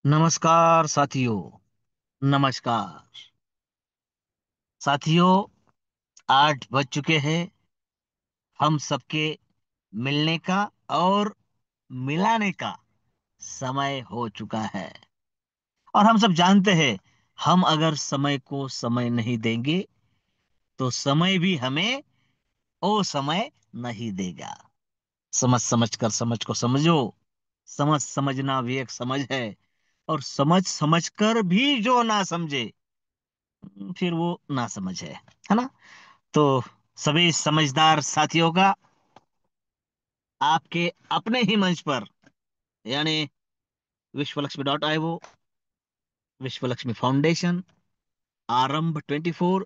नमस्कार साथियों। नमस्कार साथियों। 8 बज चुके हैं। हम सबके मिलने का और मिलाने का समय हो चुका है। और हम सब जानते हैं, हम अगर समय को समय नहीं देंगे तो समय भी हमें वो समय नहीं देगा। समझ समझ कर समझ को समझो। समझ समझना भी एक समझ है। और समझ समझ कर भी जो ना समझे, फिर वो ना समझ है ना। तो सभी समझदार साथियों का आपके अपने ही मंच पर, यानी विश्वलक्ष्मी.io, विश्वलक्ष्मी फाउंडेशन, आरंभ 24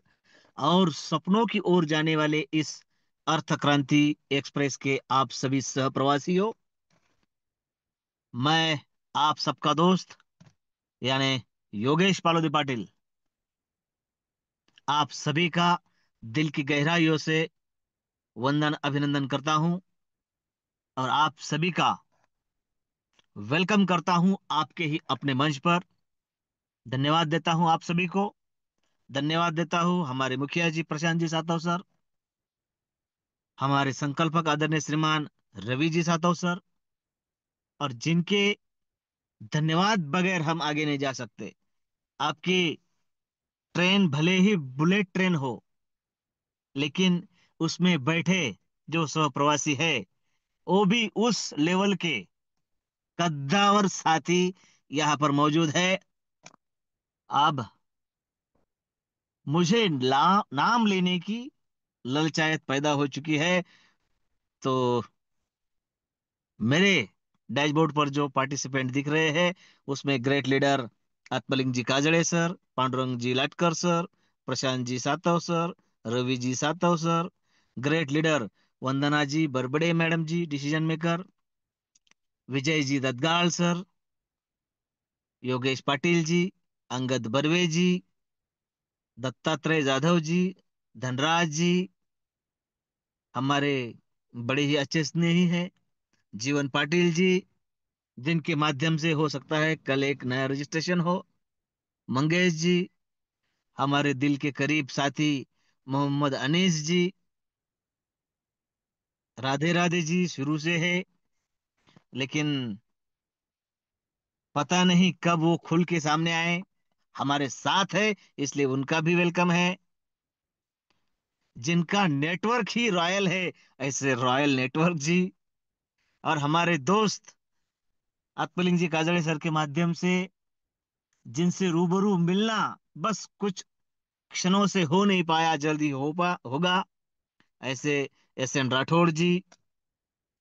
और सपनों की ओर जाने वाले इस अर्थ क्रांति एक्सप्रेस के आप सभी सहप्रवासियों, मैं आप सबका दोस्त, यानी योगेश पालोदी पाटिल, आप सभी का दिल की गहराइयों से वंदन अभिनंदन करता हूं। और आप सभी का वेलकम करता हूं आपके ही अपने मंच पर। धन्यवाद देता हूं आप सभी को। धन्यवाद देता हूं हमारे मुखिया जी प्रशांत जी सातव सर, हमारे संकल्पक आदरणीय श्रीमान रवि जी सातव सर, और जिनके धन्यवाद बगैर हम आगे नहीं जा सकते। आपकी ट्रेन भले ही बुलेट ट्रेन हो, लेकिन उसमें बैठे जो सहप्रवासी है, वो भी उस लेवल के कद्दावर साथी यहाँ पर मौजूद है। अब मुझे नाम लेने की ललचायत पैदा हो चुकी है। तो मेरे डैशबोर्ड पर जो पार्टिसिपेंट दिख रहे हैं, उसमें ग्रेट लीडर आत्मलिंग जी काजड़े सर, पांडुरंग जी Latkar sir, Prashant ji Satav sir, Ravi ji Satav sir, great leader वंदना जी बरबड़े मैडम जी decision maker, Vijay ji ददगाल sir, Yogesh Patil ji, Angad Barve जी, दत्तात्रेय जाधव जी, धनराज जी, हमारे बड़े ही अच्छे स्नेही हैं जीवन पाटिल जी, जिनके माध्यम से हो सकता है कल एक नया रजिस्ट्रेशन हो, मंगेश जी, हमारे दिल के करीब साथी मोहम्मद अनीस जी, राधे राधे जी शुरू से है, लेकिन पता नहीं कब वो खुल के सामने आए। हमारे साथ है, इसलिए उनका भी वेलकम है। जिनका नेटवर्क ही रॉयल है, ऐसे रॉयल नेटवर्क जी, और हमारे दोस्त आत्मलिंग जी काजड़े सर के माध्यम से जिनसे रूबरू मिलना बस कुछ क्षणों से हो नहीं पाया, जल्दी होगा, ऐसे एस.एन. राठौड़ जी,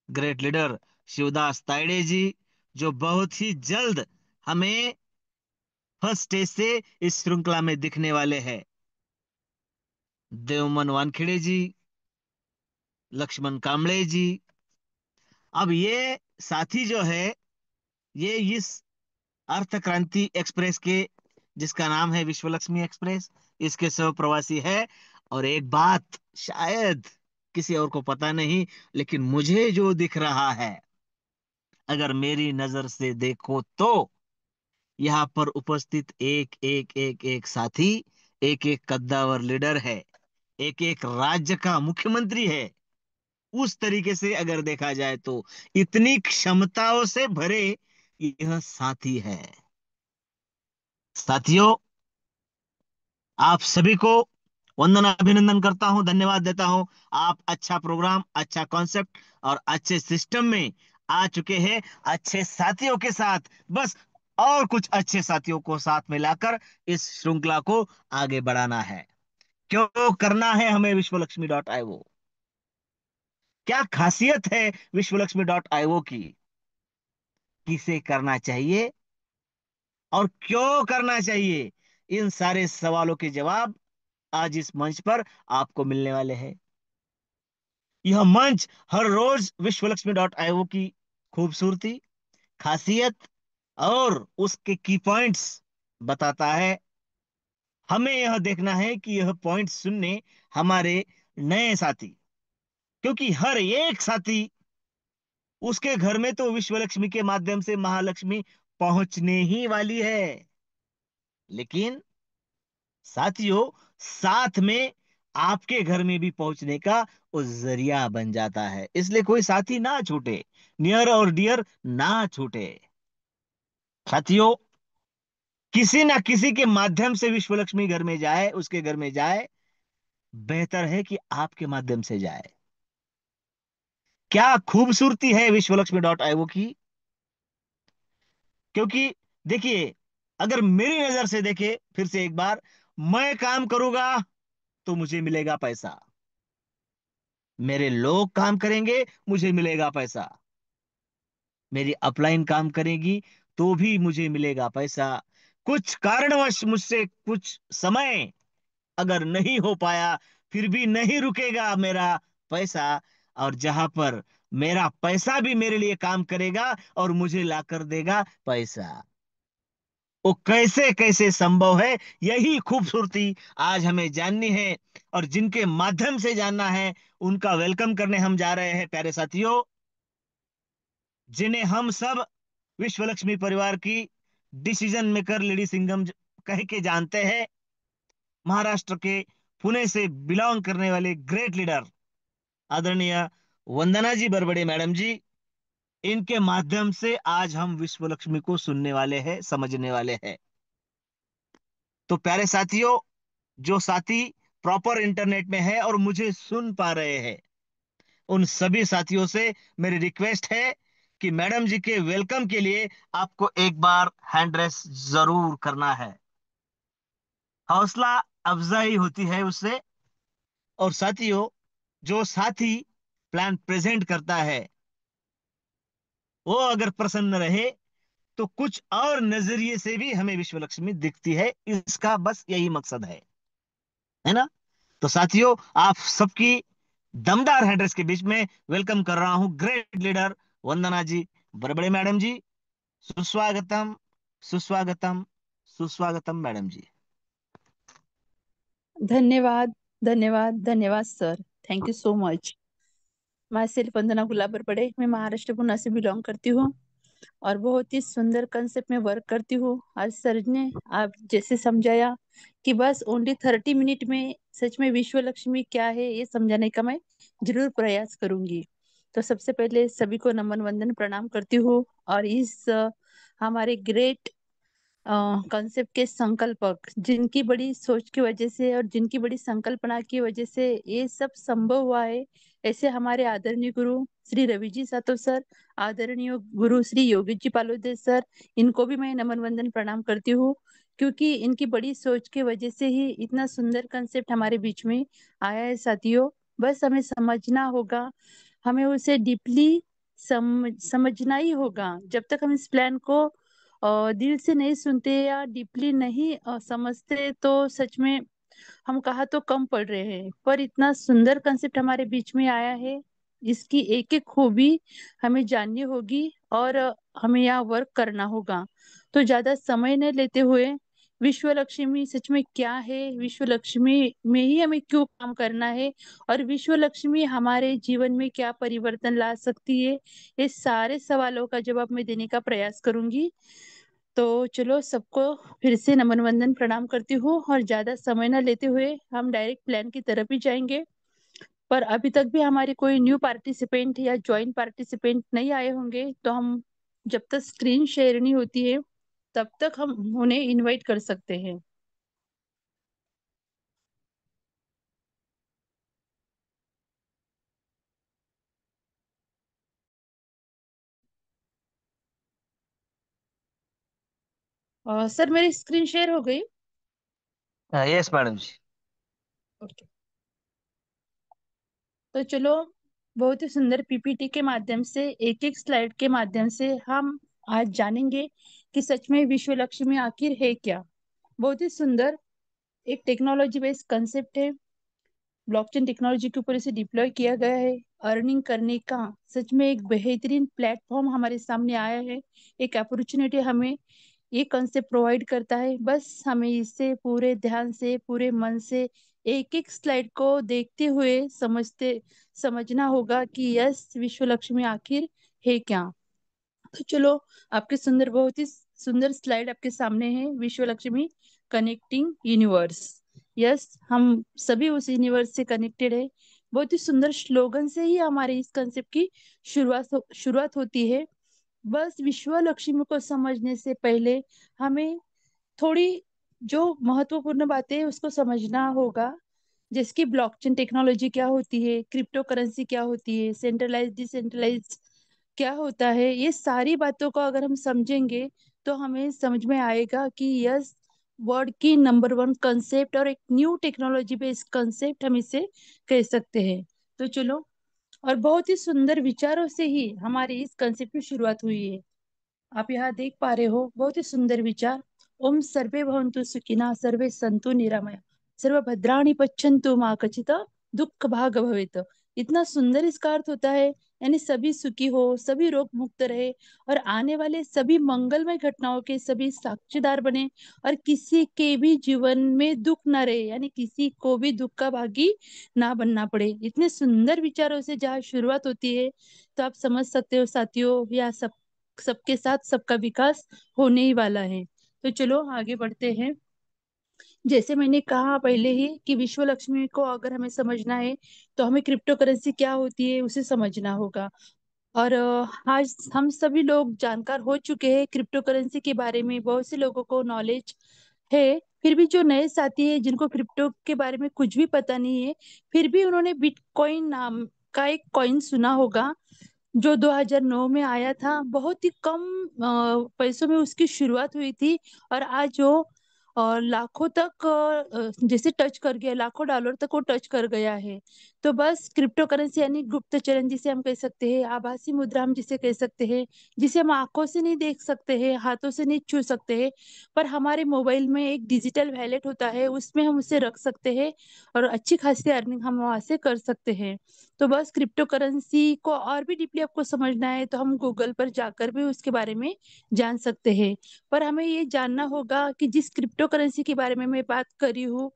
ग्रेट लीडर शिवदास तायडे जी, जो बहुत ही जल्द हमें फर्स्ट स्टेज से इस श्रृंखला में दिखने वाले हैं, देवमन वानखेड़े जी, लक्ष्मण कामड़े जी। अब ये साथी जो है, ये इस अर्थ क्रांति एक्सप्रेस के, जिसका नाम है विश्व लक्ष्मी एक्सप्रेस, इसके सह प्रवासी है। और एक बात शायद किसी और को पता नहीं, लेकिन मुझे जो दिख रहा है, अगर मेरी नजर से देखो तो यहाँ पर उपस्थित एक एक एक एक साथी, एक एक कद्दावर लीडर है, एक एक राज्य का मुख्यमंत्री है। उस तरीके से अगर देखा जाए तो इतनी क्षमताओं से भरे यह साथी है। साथियों, आप सभी को वंदन अभिनंदन करता हूं, धन्यवाद देता हूं। आप अच्छा प्रोग्राम, अच्छा कॉन्सेप्ट और अच्छे सिस्टम में आ चुके हैं, अच्छे साथियों के साथ। बस और कुछ अच्छे साथियों को साथ मिलाकर इस श्रृंखला को आगे बढ़ाना है। क्यों करना है हमें विश्वलक्ष्मी.io? क्या खासियत है विश्वलक्ष्मी.io की? किसे करना चाहिए और क्यों करना चाहिए? इन सारे सवालों के जवाब आज इस मंच पर आपको मिलने वाले हैं। यह मंच हर रोज विश्वलक्ष्मी.io की खूबसूरती, खासियत और उसके की पॉइंट्स बताता है। हमें यह देखना है कि यह पॉइंट सुनने हमारे नए साथी, क्योंकि हर एक साथी, उसके घर में तो विश्वलक्ष्मी के माध्यम से महालक्ष्मी पहुंचने ही वाली है। लेकिन साथियों, साथ में आपके घर में भी पहुंचने का वो जरिया बन जाता है। इसलिए कोई साथी ना छूटे, नियर और डियर ना छूटे। साथियों, किसी ना किसी के माध्यम से विश्व लक्ष्मी घर में जाए, उसके घर में जाए। बेहतर है कि आपके माध्यम से जाए। क्या खूबसूरती है विश्वलक्ष्मी.io की। क्योंकि देखिए, अगर मेरी नजर से देखे, फिर से एक बार, मैं काम करूंगा तो मुझे मिलेगा पैसा, मेरे लोग काम करेंगे मुझे मिलेगा पैसा, मेरी अपलाइन काम करेगी तो भी मुझे मिलेगा पैसा। कुछ कारणवश मुझसे कुछ समय अगर नहीं हो पाया, फिर भी नहीं रुकेगा मेरा पैसा। और जहां पर मेरा पैसा भी मेरे लिए काम करेगा और मुझे ला कर देगा पैसा। वो कैसे कैसे संभव है, यही खूबसूरती आज हमें जाननी है। और जिनके माध्यम से जानना है, उनका वेलकम करने हम जा रहे हैं, प्यारे साथियों, जिन्हें हम सब विश्व लक्ष्मी परिवार की डिसीजन मेकर लेडी सिंघम कह के जानते हैं। महाराष्ट्र के पुणे से बिलोंग करने वाले ग्रेट लीडर, आदरणीय वंदना जी बरबड़े मैडम जी। इनके माध्यम से आज हम विश्व लक्ष्मी को सुनने वाले हैं, समझने वाले हैं। तो प्यारे साथियों, जो साथी प्रॉपर इंटरनेट में है और मुझे सुन पा रहे हैं, उन सभी साथियों से मेरी रिक्वेस्ट है कि मैडम जी के वेलकम के लिए आपको एक बार हैंड रेस जरूर करना है। हौसला अफजाई होती है उससे। और साथियों, जो साथी प्लान प्रेजेंट करता है, वो अगर प्रसन्न रहे तो कुछ और नजरिए से भी हमें विश्व लक्ष्मी दिखती है। इसका बस यही मकसद है ना। तो साथियों, आप सबकी दमदार हैंड्रेस के बीच में वेलकम कर रहा हूं ग्रेट लीडर वंदना जी बड़बड़े मैडम जी। सुस्वागतम, सुस्वागतम, सुस्वागतम मैडम जी। धन्यवाद, धन्यवाद, धन्यवाद sir. Thank you so much. मैं सिर्फ वंदना गुलाबर पड़े, मैं महाराष्ट्र पुणे से बिलोंग करती हूँ और बहुत ही सुंदर कंसेप्ट में वर्क करती हूँ। आज सर ने आप जैसे समझाया कि बस ओनली 30 मिनट में सच में विश्व लक्ष्मी क्या है ये समझाने का मैं जरूर प्रयास करूंगी। तो सबसे पहले सभी को नमन वंदन प्रणाम करती हूँ और इस हमारे ग्रेट कॉन्सेप्ट के संकल्पक, जिनकी बड़ी सोच की वजह से और जिनकी बड़ी संकल्पना की वजह से ये सब संभव हुआ है, ऐसे हमारे आदरणीय गुरु श्री रवि जी सातो सर, आदरणीय गुरु श्री योगी जी पालोदे सर, इनको भी मैं नमन वंदन प्रणाम करती हूँ। क्योंकि इनकी बड़ी सोच की वजह से ही इतना सुंदर कंसेप्ट हमारे बीच में आया है साथियों। बस हमें समझना होगा, हमें उसे डीपली समझना ही होगा। जब तक हम इस प्लान को दिल से नहीं सुनते या डीपली नहीं समझते तो सच में हम कहा तो कम पढ़ रहे हैं। पर इतना सुंदर कंसेप्ट हमारे बीच में आया है, इसकी एक एक खूबी हमें जाननी होगी और हमें यहाँ वर्क करना होगा। तो ज्यादा समय नहीं लेते हुए, विश्व लक्ष्मी सच में क्या है, विश्व लक्ष्मी में ही हमें क्यों काम करना है और विश्व लक्ष्मी हमारे जीवन में क्या परिवर्तन ला सकती है, ये सारे सवालों का जवाब मैं देने का प्रयास करूंगी। तो चलो सबको फिर से नमन वंदन प्रणाम करती हूँ और ज्यादा समय न लेते हुए हम डायरेक्ट प्लान की तरफ ही जाएंगे। पर अभी तक भी हमारे कोई न्यू पार्टिसिपेंट या ज्वाइंट पार्टिसिपेंट नहीं आए होंगे, तो हम जब तक स्क्रीन शेयर नहीं होती है तब तक हम उन्हें इनवाइट कर सकते हैं। सर मेरी स्क्रीन शेयर हो गई। यस मैडम जी। ओके। तो चलो, बहुत ही सुंदर पीपीटी के माध्यम से, एक एक स्लाइड के माध्यम से हम आज जानेंगे कि सच में विश्व लक्ष्मी आखिर है क्या। बहुत ही सुंदर एक टेक्नोलॉजी बेस्ड कंसेप्ट है, ब्लॉकचेन टेक्नोलॉजी के ऊपर इसे डिप्लॉय किया गया है। अर्निंग करने का सच में एक बेहतरीन प्लेटफॉर्म हमारे सामने आया है, एक अपॉर्चुनिटी हमें ये कंसेप्ट प्रोवाइड करता है। बस हमें इसे पूरे ध्यान से, पूरे मन से एक एक स्लाइड को देखते हुए समझना होगा कि यस, विश्व लक्ष्मी आखिर है क्या। तो चलो, आपके सुंदर, बहुत ही सुंदर स्लाइड आपके सामने है, विश्व लक्ष्मी कनेक्टिंग यूनिवर्स। यस, हम सभी उस यूनिवर्स से कनेक्टेड है। बहुत ही सुंदर स्लोगन से ही हमारे इस कंसेप्ट की शुरुआत होती है। बस विश्व लक्ष्मी को समझने से पहले हमें थोड़ी जो महत्वपूर्ण बातें हैं उसको समझना होगा। जैसे कि ब्लॉकचेन टेक्नोलॉजी क्या होती है, क्रिप्टो करेंसी क्या होती है, सेंट्रलाइज डिसेंट्रलाइज क्या होता है, ये सारी बातों को अगर हम समझेंगे तो हमें समझ में आएगा कि यस, वर्ल्ड की नंबर वन कंसेप्ट और एक न्यू टेक्नोलॉजी बेस्ड कंसेप्ट हम इसे कह सकते हैं। तो चलो, और बहुत ही सुंदर विचारों से ही हमारी इस कंसेप्ट की शुरुआत हुई है। आप यहाँ देख पा रहे हो बहुत ही सुंदर विचार। ओम सर्वे भवन्तु सुखिनः, सर्वे सन्तु निरामया, सर्व भद्राणि पश्यन्तु मा कचित् दुःख भाग भवेत्। इतना सुंदर इसका अर्थ होता है, यानी सभी सुखी हो, सभी रोग मुक्त रहे, और आने वाले सभी मंगलमय घटनाओं के सभी साक्षीदार बने, और किसी के भी जीवन में दुख ना रहे, यानी किसी को भी दुख का भागी ना बनना पड़े। इतने सुंदर विचारों से जहाँ शुरुआत होती है, तो आप समझ सकते हो साथियों, यह सबके साथ सबका विकास होने ही वाला है। तो चलो आगे बढ़ते हैं। जैसे मैंने कहा पहले ही कि विश्व लक्ष्मी को अगर हमें समझना है तो हमें क्रिप्टो करेंसी क्या होती है उसे समझना होगा। और आज हम सभी लोग जानकार हो चुके हैं क्रिप्टो करेंसी के बारे में, बहुत से लोगों को नॉलेज है। फिर भी जो नए साथी है जिनको क्रिप्टो के बारे में कुछ भी पता नहीं है, फिर भी उन्होंने बिटकॉइन नाम का एक कॉइन सुना होगा, जो 2009 में आया था। बहुत ही कम पैसों में उसकी शुरुआत हुई थी, और आज वो लाखों तक जैसे टच कर गया, लाखों डॉलर तक वो टच कर गया है। तो बस क्रिप्टो करेंसी यानी गुप्त चरण जिसे हम कह सकते हैं, आभासी मुद्रा हम जिसे कह सकते हैं, जिसे हम आंखों से नहीं देख सकते हैं, हाथों से नहीं छू सकते हैं, पर हमारे मोबाइल में एक डिजिटल वैलेट होता है, उसमें हम उसे रख सकते हैं, और अच्छी खासी अर्निंग हम वहां से कर सकते हैं। तो बस क्रिप्टो करेंसी को और भी डीपली आपको समझना है तो हम गूगल पर जाकर भी उसके बारे में जान सकते हैं। पर हमें ये जानना होगा कि जिस क्रिप्टो करेंसी के बारे में मैं बात कर रही हूँ,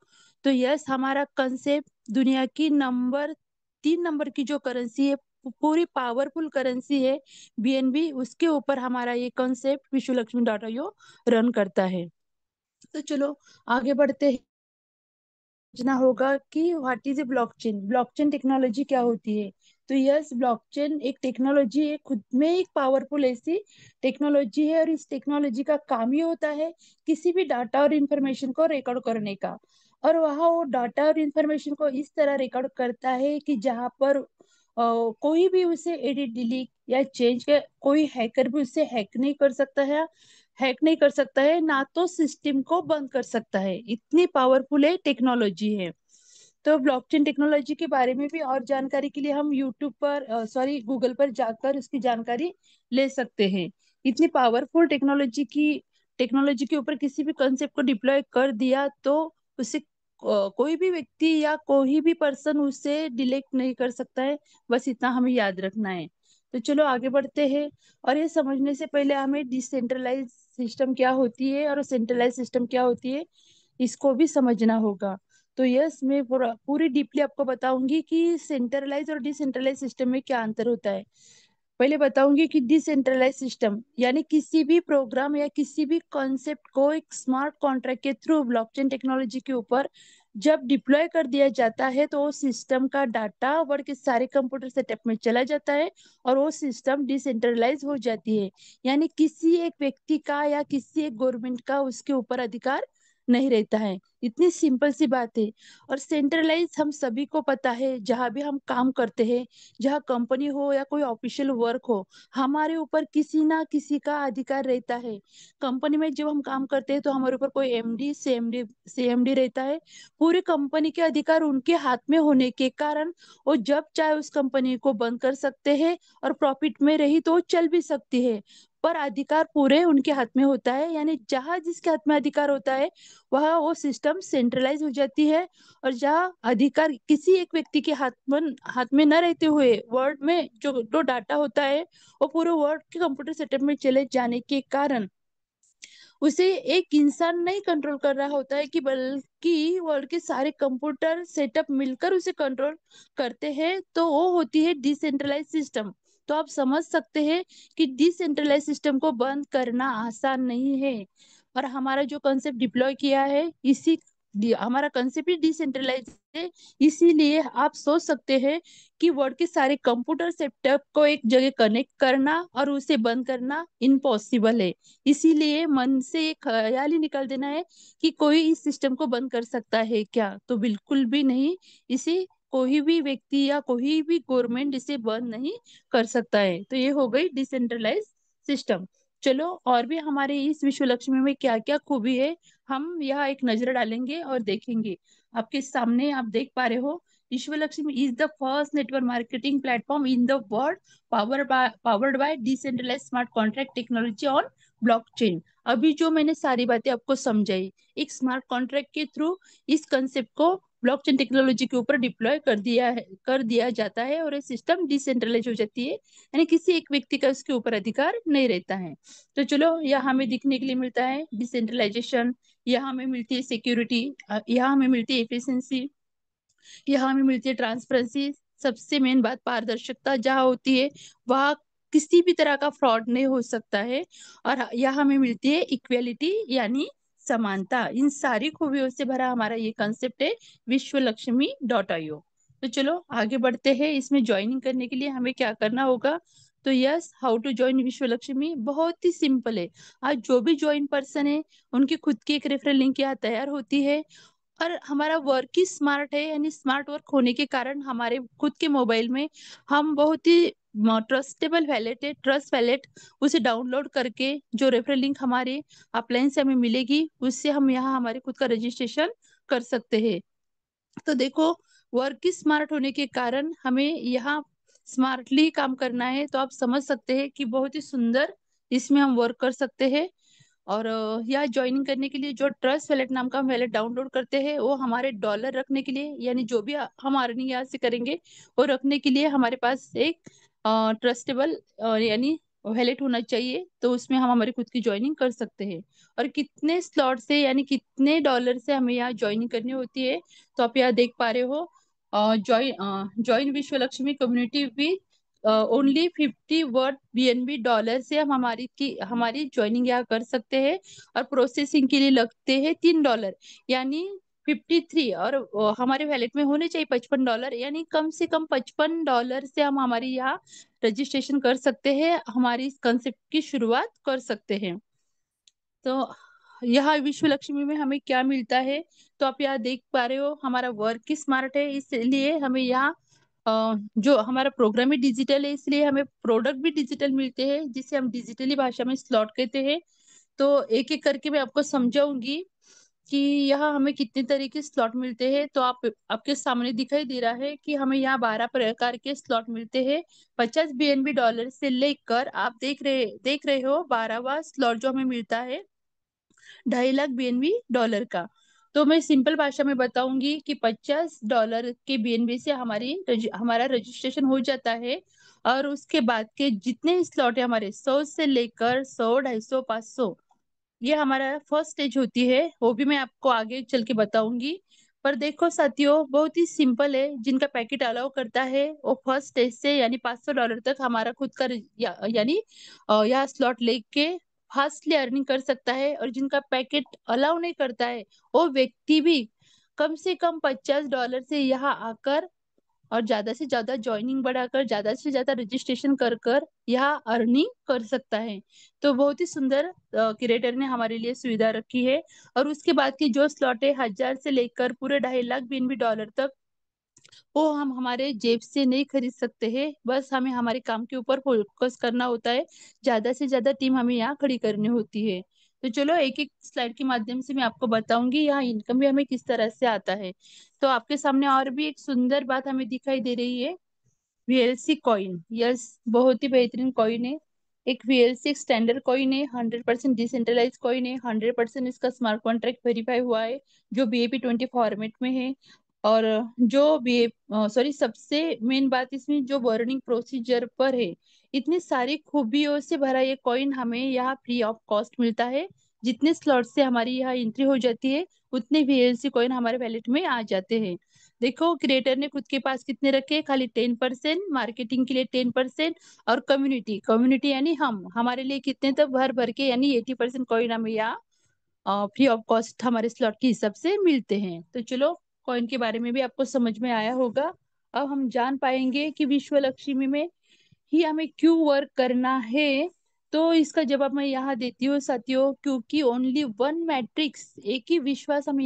तो यस, हमारा कंसेप्ट दुनिया की नंबर 3 नंबर की जो करेंसी है, पूरी पावरफुल करेंसी है, बीएनबी, उसके ऊपर हमारा ये कंसेप्ट विश्वलक्ष्मी.io रन करता है। तो चलो आगे बढ़ते हैं। समझना होगा कि what is a blockchain, blockchain technology क्या होती है। तो यस, ब्लॉकचेन एक टेक्नोलॉजी है, खुद में एक पावरफुल ऐसी टेक्नोलॉजी है, और इस टेक्नोलॉजी का काम ये होता है किसी भी डाटा और इंफॉर्मेशन को रिकॉर्ड करने का। और वह वो डाटा और इंफॉर्मेशन को इस तरह रिकॉर्ड करता है कि जहाँ पर कोई भी उसे एडिट डिलीट या चेंज कर, कोई हैकर भी उसे हैक नहीं कर सकता है, ना तो सिस्टम को बंद कर सकता है। इतनी पावरफुल है टेक्नोलॉजी है। तो ब्लॉकचेन टेक्नोलॉजी के बारे में भी और जानकारी के लिए हम यूट्यूब पर, सॉरी, गूगल पर जाकर उसकी जानकारी ले सकते हैं। इतनी पावरफुल टेक्नोलॉजी के ऊपर किसी भी कंसेप्ट को डिप्लॉय कर दिया तो उसे कोई भी व्यक्ति या कोई भी पर्सन उसे डिलीट नहीं कर सकता है। बस इतना हमें याद रखना है। तो चलो आगे बढ़ते हैं। और ये समझने से पहले हमें डिसेंट्रलाइज सिस्टम क्या होती है और सेंट्रलाइज सिस्टम क्या होती है, इसको भी समझना होगा। तो यस, मैं पूरी डीपली आपको बताऊंगी कि सेंट्रलाइज और डिसेंट्रलाइज सिस्टम में क्या अंतर होता है। पहले बताऊंगी कि डिसेंट्रलाइज सिस्टम यानी किसी भी प्रोग्राम या किसी भी कॉन्सेप्ट को एक स्मार्ट कॉन्ट्रैक्ट के थ्रू ब्लॉकचेन टेक्नोलॉजी के ऊपर जब डिप्लॉय कर दिया जाता है, तो वो सिस्टम का डाटा वर्ड के सारे कंप्यूटर सेटअप में चला जाता है, और वो सिस्टम डिसेंट्रलाइज हो जाती है। यानी किसी एक व्यक्ति का या किसी एक गवर्नमेंट का उसके ऊपर अधिकार नहीं रहता है। इतनी सिंपल सी बात है। और सेंट्रलाइज हम सभी को पता है, जहां भी हम काम करते हैं, जहाँ कंपनी हो या कोई ऑफिशियल वर्क हो, हमारे ऊपर किसी ना किसी का अधिकार रहता है। कंपनी में जब हम काम करते हैं तो हमारे ऊपर कोई एमडी, सीएमडी रहता है। पूरी कंपनी के अधिकार उनके हाथ में होने के कारण वो जब चाहे उस कंपनी को बंद कर सकते हैं, और प्रॉफिट में रही तो वो चल भी सकती है, पर अधिकार पूरे उनके हाथ में होता है। यानी जहां जिसके हाथ में अधिकार होता है वह वो सिस्टम सेंट्रलाइज हो जाती है। और जहाँ अधिकार किसी एक व्यक्ति के हाथ में न रहते हुए वर्ल्ड में जो डाटा होता है वो पूरे वर्ल्ड के कंप्यूटर सेटअप में चले जाने के कारण उसे एक इंसान नहीं कंट्रोल कर रहा होता है, कि बल्कि वर्ल्ड के सारे कंप्यूटर सेटअप मिलकर उसे कंट्रोल करते हैं। तो वो होती है डिसेंट्रलाइज सिस्टम। तो आप समझ सकते हैं कि डिसेंट्रलाइज सिस्टम को बंद करना आसान नहीं है। और हमारा जो कंसेप्ट डिप्लॉय किया है, हमारा कंसेप्ट ही डिसेंट्रलाइज है। इसीलिए आप सोच सकते हैं कि वर्ल्ड के सारे कंप्यूटर सेटअप को एक जगह कनेक्ट करना और उसे बंद करना इम्पॉसिबल है। इसीलिए मन से ये ख्याल ही निकाल देना है कि कोई इस सिस्टम को बंद कर सकता है क्या, तो बिल्कुल भी नहीं। इसे कोई भी व्यक्ति या कोई भी गवर्नमेंट इसे बंद नहीं कर सकता है। तो ये हो गई डिसेंट्रलाइज सिस्टम। चलो, और भी हमारे इस विश्व लक्ष्मी में क्या क्या खूबी है, हम यहाँ एक नजर डालेंगे और देखेंगे। आपके सामने आप देख पा रहे हो, Vishwa Lakshmi is the first network marketing platform in the world powered by decentralize smart contract technology on blockchain. अभी जो मैंने सारी बातें आपको समझाई, एक स्मार्ट कॉन्ट्रैक्ट के थ्रू इस कंसेप्ट को ब्लॉकचेन टेक्नोलॉजी के ऊपर डिप्लॉय कर दिया जाता है, और ये सिस्टम डिसेंट्रलाइज हो जाती है, यानी किसी एक व्यक्ति का उसके ऊपर अधिकार नहीं रहता है। तो चलो, यहाँ हमें दिखने के लिए मिलता है डिसेंट्रलाइजेशन, यहाँ हमें मिलती है सिक्योरिटी, यहाँ हमें मिलती है एफिशिएंसी, यहाँ हमें मिलती है ट्रांसपेरेंसी। सबसे मेन बात पारदर्शिता जहाँ होती है, वहाँ किसी भी तरह का फ्रॉड नहीं हो सकता है। और यहाँ हमें मिलती है इक्वेलिटी, यानी समानता। इन सारी खूबियों से भरा हमारा ये कंसेप्ट है विश्वलक्ष्मी.io। तो चलो आगे बढ़ते हैं। इसमें ज्वाइनिंग करने के लिए हमें क्या करना होगा? तो यस, हाउ टू ज्वाइन विश्वलक्ष्मी बहुत ही सिंपल है। आज जो भी ज्वाइन पर्सन है, उनकी खुद की एक रेफरल लिंक यहाँ तैयार होती है। और हमारा वर्क ही स्मार्ट है, यानी स्मार्ट वर्क होने के कारण हमारे खुद के मोबाइल में हम बहुत ही ट्रस्टेबल वैलेट है, ट्रस्ट वैलेट, उसे डाउनलोड करके जो रेफरल लिंक हमारे अपलाइन से हमें मिलेगी, उससे हम यहाँ हमारे खुद का रजिस्ट्रेशन कर सकते हैं। तो देखो, वर्क की स्मार्ट होने के कारण हमें यहाँ स्मार्टली काम करना है, तो आप समझ सकते हैं कि बहुत ही सुंदर इसमें हम वर्क कर सकते हैं। और यहाँ ज्वाइनिंग करने के लिए जो ट्रस्ट वैलेट नाम का हम वैलेट डाउनलोड करते हैं, वो हमारे डॉलर रखने के लिए, यानी जो भी हम अर्निंग यहाँ से करेंगे वो रखने के लिए हमारे पास एक ट्रस्टेबल यानी वैलेट होना चाहिए। तो उसमें हम हमारी खुद की ज्वाइनिंग कर सकते हैं। और कितने स्लॉट से, यानी कितने डॉलर से हमें यहाँ ज्वाइनिंग करनी होती है, तो आप यहाँ देख पा रहे हो, ज्वाइन विश्व Lakshmi community with only 50 word BNB dollar से हम हमारी ज्वाइनिंग यहाँ कर सकते हैं। और प्रोसेसिंग के लिए लगते हैं $3, यानी 53। और हमारे वैलेट में होने चाहिए $55, यानी कम से कम $55 से हम हमारी यहाँ रजिस्ट्रेशन कर सकते हैं, हमारी इस कंसेप्ट की शुरुआत कर सकते हैं। तो यहाँ विश्व लक्ष्मी में हमें क्या मिलता है, तो आप यहाँ देख पा रहे हो, हमारा वर्क स्मार्ट है, इसलिए हमें यहाँ जो हमारा प्रोग्राम ही डिजिटल है, इसलिए हमें प्रोडक्ट भी डिजिटल मिलते हैं, जिसे हम डिजिटली भाषा में स्लॉट कहते हैं। तो एक एक करके मैं आपको समझाऊंगी कि यहाँ हमें कितने तरह के स्लॉट मिलते हैं। तो आपके सामने दिखाई दे रहा है कि हमें यहाँ 12 प्रकार के स्लॉट मिलते हैं। 50 BNB डॉलर से लेकर आप देख रहे हो 12वां स्लॉट जो हमें मिलता है 2.5 लाख BNB डॉलर का। तो मैं सिंपल भाषा में बताऊंगी कि $50 के BNB से हमारा रजिस्ट्रेशन हो जाता है। और उसके बाद के जितने स्लॉट है हमारे 100 से लेकर 100, 250, 500, ये हमारा फर्स्ट स्टेज होती है, वो भी मैं आपको आगे चल के बताऊंगी। पर देखो साथियों, बहुत ही सिंपल है। जिनका पैकेट अलाउ करता है वो फर्स्ट स्टेज से, यानी $500 तक हमारा खुद का यानी यह स्लॉट लेके फास्टली अर्निंग कर सकता है। और जिनका पैकेट अलाउ नहीं करता है, वो व्यक्ति भी कम से कम $50 से यहाँ आकर और ज्यादा से ज्यादा ज्वाइनिंग बढ़ाकर, ज्यादा से ज्यादा रजिस्ट्रेशन कर कर यहाँ अर्निंग कर सकता है। तो बहुत ही सुंदर क्रिएटर ने हमारे लिए सुविधा रखी है। और उसके बाद की जो स्लॉट है 1000 से लेकर पूरे 2.5 लाख BNB डॉलर तक, वो हम हमारे जेब से नहीं खरीद सकते हैं, बस हमें हमारे काम के ऊपर फोकस करना होता है। ज्यादा से ज्यादा टीम हमें यहाँ खड़ी करनी होती है। तो चलो, एक एक स्लाइड के माध्यम से मैं आपको बताऊंगी यहाँ इनकम भी हमें किस तरह से आता है। तो आपके सामने और भी एक सुंदर बात हमें दिखाई दे रही है, VLC कॉइन। यस, बहुत ही बेहतरीन कॉइन है। एक VLC स्टैंडर्ड कॉइन है, 100% डिसेंट्रलाइज कॉइन है, 100% इसका स्मार्ट कॉन्ट्रैक्ट वेरीफाई हुआ है, जो BAP20 फॉर्मेट में है। और जो बी सॉरी, सबसे मेन बात इसमें जो बर्निंग प्रोसीजर पर है, इतनी सारी खूबियों से भरा ये कॉइन हमें यहाँ फ्री ऑफ कॉस्ट मिलता है। जितने स्लॉट से हमारी यहाँ एंट्री हो जाती है, उतने VLC कॉइन हमारे वैलेट में आ जाते हैं। देखो क्रिएटर ने खुद के पास कितने रखे, खाली 10%, मार्केटिंग के लिए 10%, और कम्युनिटी, कम्युनिटी यानी हम, हमारे लिए कितने तो भर भर के यानी 80% कॉइन हमें यहाँ फ्री ऑफ कॉस्ट हमारे स्लॉट के हिसाब से मिलते हैं। तो चलो, कॉइन के बारे में भी आपको समझ में आया होगा। अब हम जान पाएंगे कि विश्व लक्ष्मी में ही हमें क्यों वर्क करना है। तो इसका जवाब मैं यहाँ देती हूँ साथियों, क्योंकि ओनली वन मैट्रिक्स, एक ही विश्वास हमें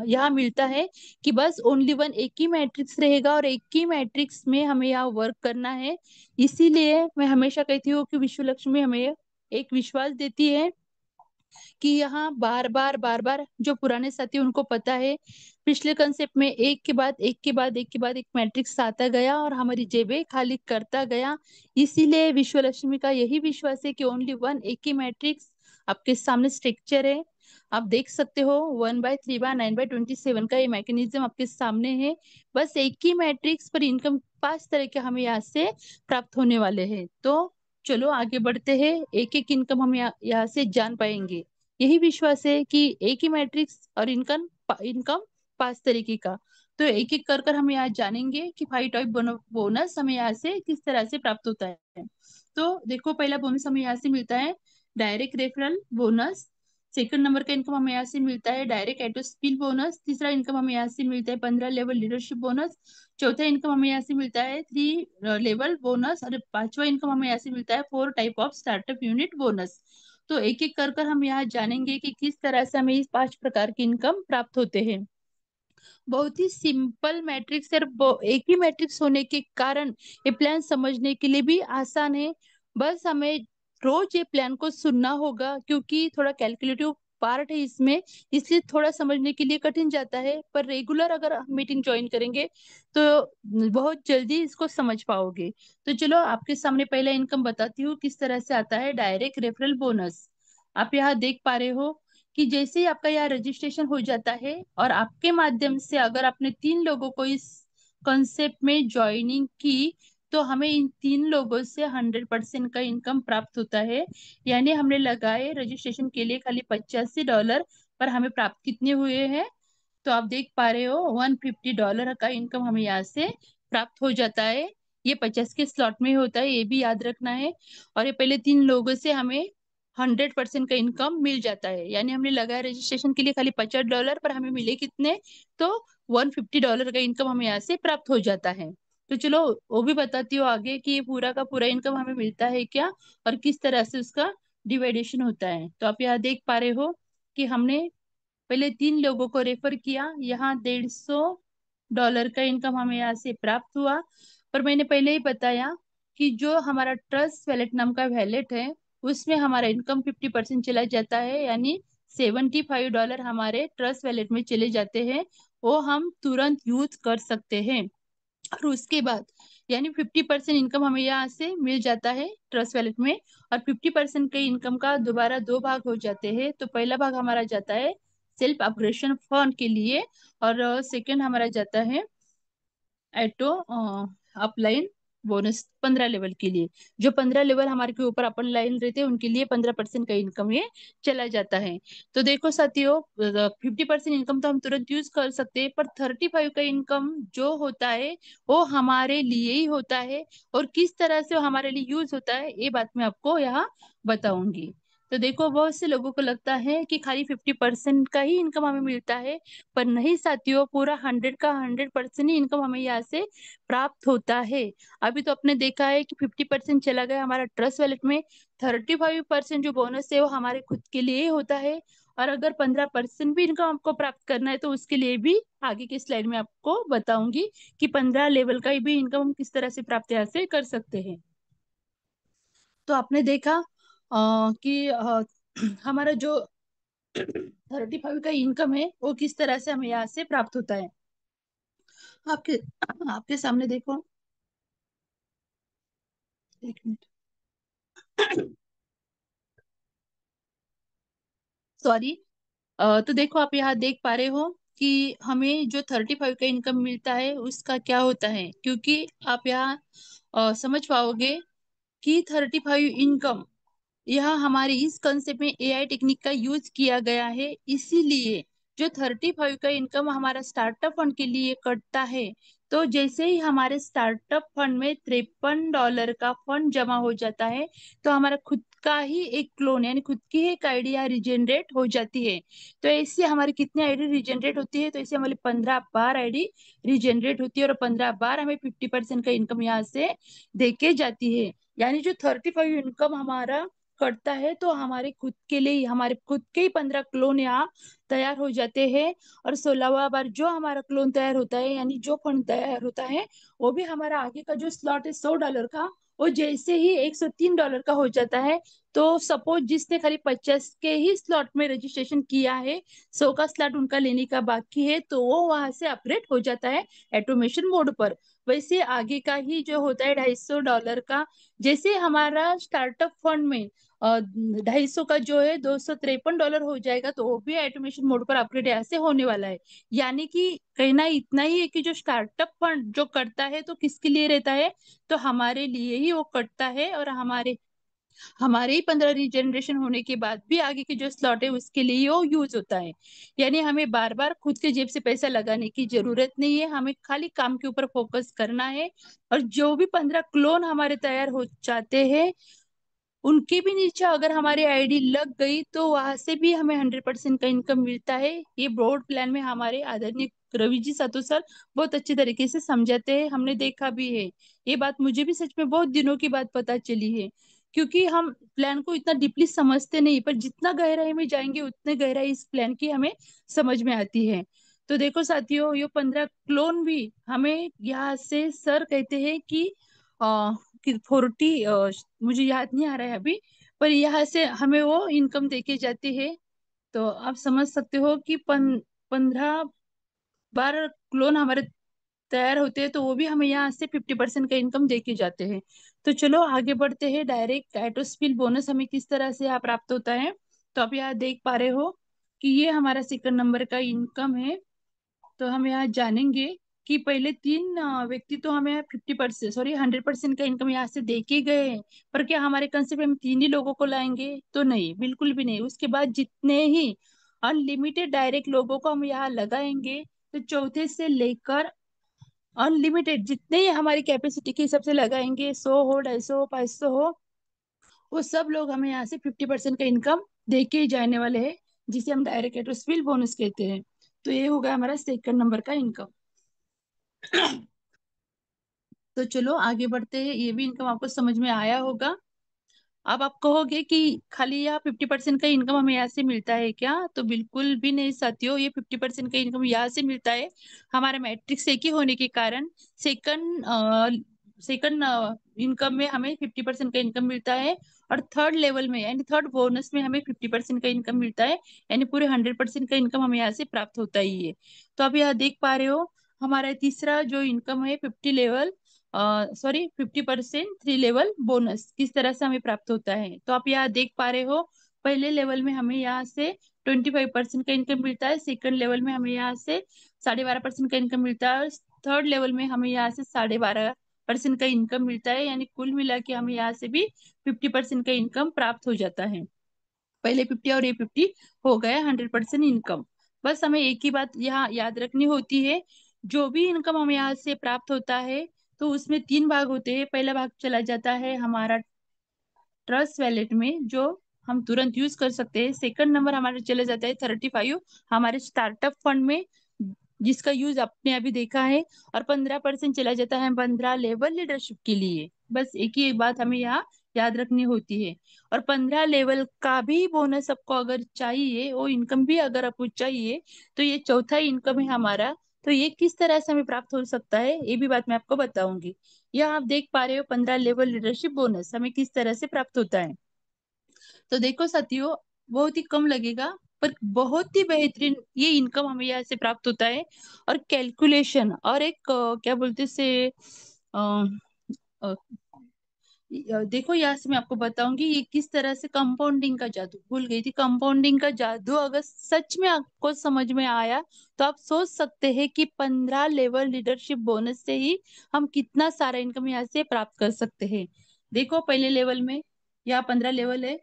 यहाँ मिलता है कि बस ओनली वन, एक ही मैट्रिक्स रहेगा और एक ही मैट्रिक्स में हमें यहाँ वर्क करना है। इसीलिए मैं हमेशा कहती हूँ कि विश्व लक्ष्मी हमें एक विश्वास देती है कि यहाँ बार बार जो पुराने साथी उनको पता है, पिछले कंसेप्ट में एक के बाद एक के बाद एक के बाद एक मैट्रिक्स आता गया और हमारी जेबें खाली करता गया। इसीलिए विश्व लक्ष्मी का यही विश्वास है कि ओनली वन, एक ही मैट्रिक्स। आपके सामने स्ट्रक्चर है, आप देख सकते हो, 1/3/9/27 का ये मैकेनिज्म आपके सामने है। बस एक ही मैट्रिक्स पर इनकम 5 तरह के हमें यहाँ से प्राप्त होने वाले हैं। तो चलो आगे बढ़ते हैं, एक एक इनकम हम यहाँ से जान पाएंगे। यही विश्वास है कि एक ही मैट्रिक्स और इनकम इनकम 5 तरीके का। तो एक एक कर कर हम यहाँ जानेंगे कि 5 टाइप बोनस हमें यहाँ से किस तरह से प्राप्त होता है। तो देखो, पहला बोनस हमें यहाँ से मिलता है direct referral bonus. Second number का इनकम हमें यहाँ से मिलता है डायरेक्ट एटो स्किल बोनस। तीसरा इनकम हमें यहाँ से मिलता है 15 लेवल लीडरशिप बोनस। चौथा इनकम हमें यहाँ से मिलता है 3 लेवल बोनस। और पांचवा इनकम हमें यहाँ से मिलता है 4 type of startup unit bonus. तो एक एक कर कर हम यहाँ जानेंगे कि किस तरह से हमें इस 5 प्रकार की इनकम प्राप्त होते हैं। बहुत ही सिंपल मैट्रिक्स है, एक ही मैट्रिक्स होने के कारण ये प्लान समझने के लिए भी आसान है। बस हमें रोज ये प्लान को सुनना होगा, क्योंकि थोड़ा कैलकुलेटिव पार्ट है इसमें, इसलिए थोड़ा समझने के लिए कठिन जाता है। पर रेगुलर अगर हम मीटिंग ज्वाइन करेंगे तो बहुत जल्दी इसको समझ पाओगे। तो चलो आपके सामने पहला इनकम बताती हूँ किस तरह से आता है, डायरेक्ट रेफरल बोनस। आप यहाँ देख पा रहे हो कि जैसे ही आपका यहाँ रजिस्ट्रेशन हो जाता है और आपके माध्यम से अगर आपने 3 लोगों को इस कॉन्सेप्ट में ज्वाइनिंग की, तो हमें इन 3 लोगों से 100% का इनकम प्राप्त होता है। यानी हमने लगाए रजिस्ट्रेशन के लिए खाली $85, पर हमें प्राप्त कितने हुए हैं, तो आप देख पा रहे हो $150 का इनकम हमें यहाँ से प्राप्त हो जाता है। ये 50 के स्लॉट में होता है, ये भी याद रखना है। और ये पहले 3 लोगों से हमें 100% का इनकम मिल जाता है। यानी हमने लगाया रजिस्ट्रेशन के लिए खाली $50, पर हमें मिले कितने, तो $150 का इनकम हमें यहाँ से प्राप्त हो जाता है। तो चलो वो भी बताती हूँ आगे कि ये पूरा का पूरा इनकम हमें मिलता है क्या और किस तरह से उसका डिवाइडेशन होता है। तो आप यहाँ देख पा रहे हो कि हमने पहले 3 लोगों को रेफर किया, यहाँ $150 का इनकम हमें यहाँ से प्राप्त हुआ। पर मैंने पहले ही बताया कि जो हमारा ट्रस्ट वैलेट नाम का वैलेट है, उसमें हमारा इनकम 50% चला जाता है। यानी $75 हमारे ट्रस्ट वैलेट में चले जाते हैं, वो हम तुरंत यूज कर सकते हैं। और उसके बाद यानी 50% इनकम हमें यहाँ से मिल जाता है ट्रस्ट वैलेट में। और 50% के इनकम का दोबारा 2 भाग हो जाते हैं। तो पहला भाग हमारा जाता है सेल्फ अपग्रेडेशन फंड के लिए, और सेकंड हमारा जाता है एटो अपलाइन बोनस 15 लेवल के लिए। जो 15 लेवल हमारे के ऊपर अपन लाइन रहते हैं उनके लिए 15% का इनकम ये चला जाता है। तो देखो साथियों, 50% इनकम तो हम तुरंत यूज कर सकते हैं, पर 35 का इनकम जो होता है वो हमारे लिए ही होता है। और किस तरह से वो हमारे लिए यूज होता है ये बात मैं आपको यहाँ बताऊंगी। तो देखो, बहुत से लोगों को लगता है कि खाली 50% का ही इनकम हमें मिलता है, पर नहीं साथियों, पूरा 100 का 100% ही इनकम हमें यहाँ से प्राप्त होता है। अभी तो आपने देखा है कि 50% चला गया हमारा ट्रस्ट वैलेट में, 35% जो बोनस है वो हमारे खुद के लिए ही होता है। और अगर 15% भी इनकम आपको प्राप्त करना है तो उसके लिए भी आगे की स्लाइड में आपको बताऊंगी कि 15 लेवल का भी इनकम हम किस तरह से प्राप्त यहाँ से कर सकते हैं। तो आपने देखा कि हमारा जो 35 का इनकम है वो किस तरह से हमें यहाँ से प्राप्त होता है। आपके आपके सामने देखो, एक मिनट, सॉरी। तो देखो, आप यहाँ देख पा रहे हो कि हमें जो 35 का इनकम मिलता है उसका क्या होता है, क्योंकि आप यहाँ समझ पाओगे कि 35 इनकम, यह हमारे इस कंसेप्ट में एआई टेक्निक का यूज किया गया है। इसीलिए जो 35 का इनकम हमारा स्टार्टअप फंड के लिए कटता है, तो जैसे ही हमारे स्टार्टअप फंड में $53 का फंड जमा हो जाता है, तो हमारा खुद का ही एक क्लोन यानी खुद की ही एक आईडी यहाँ रिजेनरेट हो जाती है। तो ऐसे हमारी कितनी आईडी रिजेनरेट होती है, तो ऐसे हमारी 15 बार आईडी रिजेनरेट होती है और 15 बार हमें 50% का इनकम यहाँ से देके जाती है। यानी जो 35 इनकम हमारा करता है, तो हमारे खुद के लिए हमारे खुद के ही 15 क्लोन यहाँ तैयार हो जाते हैं। और 16वां बार जो हमारा क्लोन तैयार होता है यानी जो फंड तैयार होता है, वो भी हमारा आगे का जो स्लॉट है $100 का, वो जैसे ही $103 का हो जाता है, तो सपोज जिसने खाली 50 के ही स्लॉट में रजिस्ट्रेशन किया है, 100 का स्लॉट उनका लेने का बाकी है, तो वो वहां से अपग्रेड हो जाता है ऑटोमेशन मोड पर। वैसे आगे का ही जो होता है $250 का, जैसे हमारा स्टार्टअप फंड में 250 का जो है $253 हो जाएगा, तो वो भी ऑटोमेशन मोड पर अपग्रेड ऐसे होने वाला है। यानी कि कहना इतना ही है कि जो स्टार्टअप फंड जो करता है तो किसके लिए रहता है, तो हमारे लिए ही वो करता है। और हमारे हमारे ही 15 रीजनरेशन होने के बाद भी आगे के जो स्लॉट है उसके लिए वो यूज होता है। यानी हमें बार बार खुद के जेब से पैसा लगाने की जरूरत नहीं है, हमें खाली काम के ऊपर फोकस करना है। और जो भी 15 क्लोन हमारे तैयार हो जाते हैं, उनके भी नीचे अगर हमारी आईडी लग गई, तो वहां से भी हमें 100% का इनकम मिलता है। ये ब्रॉड प्लान में हमारे आदरणीय रवि जी सातू सर बहुत अच्छे तरीके से समझाते हैं, हमने देखा भी है। ये बात मुझे भी सच में बहुत दिनों की बाद पता चली है, क्योंकि हम प्लान को इतना डीपली समझते नहीं, पर जितना गहराई में जाएंगे उतने गहराई इस प्लान की हमें समझ में आती है। तो देखो साथियों, ये 15 क्लोन भी हमें यहाँ से सर कहते हैं कि 40, मुझे याद नहीं आ रहा है अभी, पर यहाँ से हमें वो इनकम देके जाती है। तो आप समझ सकते हो कि 15 बार क्लोन हमारे तैयार होते हैं, तो वो भी हमें यहाँ से 50% का इनकम देके जाते हैं। तो चलो आगे बढ़ते हैं, डायरेक्ट एटोस्पिल बोनस हमें किस तरह से यहाँ प्राप्त होता है। तो आप यहाँ देख पा रहे हो कि ये हमारा सेकंड नंबर का इनकम है। तो हम यहाँ जानेंगे कि पहले तीन व्यक्ति तो हमें 50%, सॉरी 100% का इनकम यहाँ से दे के गए हैं। पर क्या हमारे कंसेप्ट में हम तीन ही लोगों को लाएंगे, तो नहीं, बिल्कुल भी नहीं। उसके बाद जितने ही अनलिमिटेड डायरेक्ट लोगों को हम यहाँ लगाएंगे, तो चौथे से लेकर अनलिमिटेड जितने ही हमारी कैपेसिटी के हिसाब से लगाएंगे, 100 हो, 250 हो, 500 हो, वो सब लोग हमें यहाँ से 50% का इनकम दे के ही जाने वाले हैं, जिसे हम डायरेक्ट एटोस्पिल बोनस कहते हैं। तो ये होगा हमारा सेकंड नंबर का इनकम। तो चलो आगे बढ़ते हैं, ये भी इनकम आपको समझ में आया होगा। अब आप कहोगे कि खाली यहाँ 50% का इनकम हमें यहाँ से मिलता है क्या, तो बिल्कुल भी नहीं साथियों, ये 50% का इनकम यहाँ से मिलता है। हमारा मैट्रिक्स एक ही होने के कारण सेकंड सेकंड इनकम में हमें 50% का इनकम मिलता है। और थर्ड लेवल में यानी थर्ड बोनस में हमें 50% का इनकम मिलता है। यानी पूरे 100% का इनकम हमें यहाँ से प्राप्त होता ही है। तो अब यहाँ देख पा रहे हो, हमारा तीसरा जो इनकम है 50% 3 लेवल बोनस किस तरह से हमें प्राप्त होता है। तो आप यहाँ देख पा रहे हो, पहले लेवल में हमें यहाँ से 25% का इनकम मिलता है, सेकंड लेवल में हमें यहाँ से 12.5% का इनकम मिलता है, और थर्ड लेवल में हमें यहाँ से 12.5% का इनकम मिलता है। यानी कुल मिला के हमें यहाँ से भी 50% का इनकम प्राप्त हो जाता है। पहले 50 और ये 50 हो गया 100% इनकम। बस हमें एक ही बात यहाँ याद रखनी होती है, जो भी इनकम हमें यहाँ से प्राप्त होता है, तो उसमें तीन भाग होते हैं। पहला भाग चला जाता है हमारा ट्रस्ट वैलेट में, जो हम तुरंत यूज कर सकते हैं। सेकंड नंबर हमारा चला जाता है 35 हमारे स्टार्टअप फंड में, जिसका यूज आपने अभी देखा है। और 15% चला जाता है 15 लेवल लीडरशिप के लिए। बस एक ही एक बात हमें यहाँ याद रखनी होती है। और 15 लेवल का भी बोनस आपको अगर चाहिए, वो इनकम भी अगर आपको चाहिए, तो ये चौथा इनकम है हमारा। तो ये किस तरह से हमें प्राप्त हो सकता है, ये भी बात मैं आपको बताऊंगी। यह आप देख पा रहे हो 15 लेवल लीडरशिप बोनस हमें किस तरह से प्राप्त होता है। तो देखो साथियों, बहुत ही कम लगेगा, पर बहुत ही बेहतरीन ये इनकम हमें यहाँ से प्राप्त होता है। और कैलकुलेशन और एक क्या बोलते से देखो यहाँ से मैं आपको बताऊंगी ये किस तरह से कंपाउंडिंग का जादू, भूल गई थी, कंपाउंडिंग का जादू अगर सच में आपको समझ में आया, तो आप सोच सकते हैं कि 15 लेवल लीडरशिप बोनस से ही हम कितना सारा इनकम यहाँ से प्राप्त कर सकते हैं। देखो पहले लेवल में यहाँ 15 लेवल है,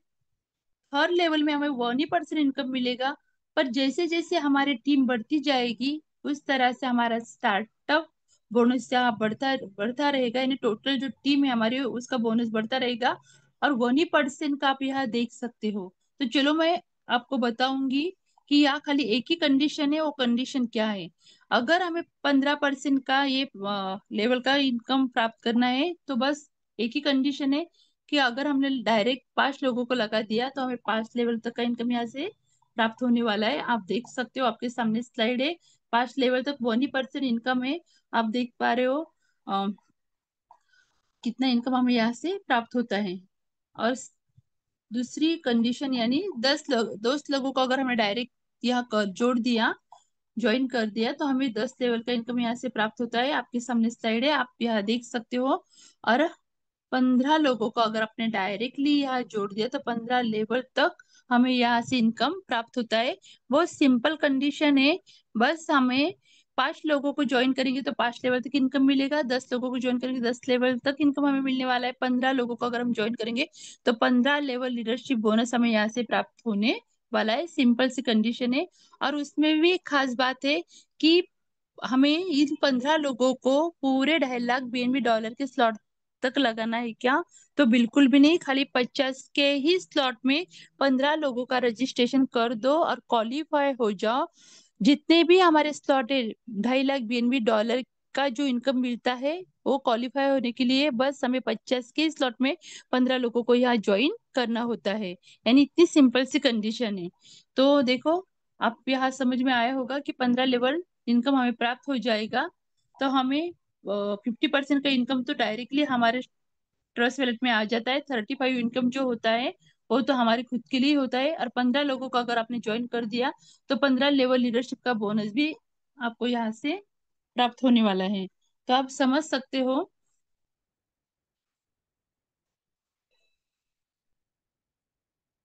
हर लेवल में हमें 1% इनकम मिलेगा। पर जैसे जैसे हमारी टीम बढ़ती जाएगी उस तरह से हमारा स्टार्टअप बोनस यहाँ बढ़ता बढ़ता रहेगा, यानी टोटल जो टीम है हमारी उसका बोनस बढ़ता रहेगा। और 1% का आप यहाँ देख सकते हो। तो चलो मैं आपको बताऊंगी कि यहाँ खाली एक ही कंडीशन है, वो कंडीशन क्या है। अगर हमें 15% का ये लेवल का इनकम प्राप्त करना है तो बस एक ही कंडीशन है कि अगर हमने डायरेक्ट 5 लोगों को लगा दिया तो हमें 5 लेवल तक का इनकम यहाँ से प्राप्त होने वाला है। आप देख सकते हो, आपके सामने स्लाइड है। 5 लेवल तक 1% इनकम है। आप देख पा रहे हो कितना इनकम हमें यहाँ से प्राप्त होता है। और दूसरी कंडीशन यानी 10 लोगों को अगर हमें डायरेक्ट यहाँ जोड़ दिया, ज्वाइन कर दिया, तो हमें 10 लेवल का इनकम यहाँ से प्राप्त होता है। आपके सामने स्लाइड है, आप यहाँ देख सकते हो। और 15 लोगों को अगर आपने डायरेक्टली यहाँ जोड़ दिया तो 15 लेवल तक हमें यहाँ से इनकम प्राप्त होता है। बहुत सिंपल कंडीशन है। बस हमें 5 लोगों को ज्वाइन करेंगे तो 5 लेवल तक इनकम मिलेगा, 10 लोगों को ज्वाइन करेंगे 10 लेवल तक इनकम हमें मिलने वाला है, 15 लोगों को अगर हम ज्वाइन करेंगे तो 15 लेवल लीडरशिप बोनस हमें यहाँ से प्राप्त होने वाला है। सिंपल सी कंडीशन है। और उसमें भी एक खास बात है कि हमें इन 15 लोगों को पूरे 2.5 लाख बीएनबी डॉलर के स्लॉट तक लगाना है क्या? तो बिल्कुल भी नहीं, खाली 50 के ही स्लॉट में 15 लोगों का रजिस्ट्रेशन कर दो और क्वालिफाई हो जाओ। जितने भी हमारे स्लॉट है 2.5 लाख बीएनबी डॉलर का जो इनकम मिलता है, वो क्वालिफाई होने के लिए बस हमें 50 के स्लॉट में 15 लोगों को यहाँ ज्वाइन करना होता है। यानी इतनी सिंपल सी कंडीशन है। तो देखो, आप यहाँ समझ में आया होगा कि 15 लेवल इनकम हमें प्राप्त हो जाएगा तो हमें 50% का इनकम तो डायरेक्टली हमारे ट्रस्ट वॉलेट में आ जाता है। 35 इनकम जो होता है वो तो हमारे खुद के लिए होता है। और 15 लोगों को अगर आपने ज्वाइन कर दिया तो 15 लेवल लीडरशिप का बोनस भी आपको यहाँ से प्राप्त होने वाला है। तो आप समझ सकते हो।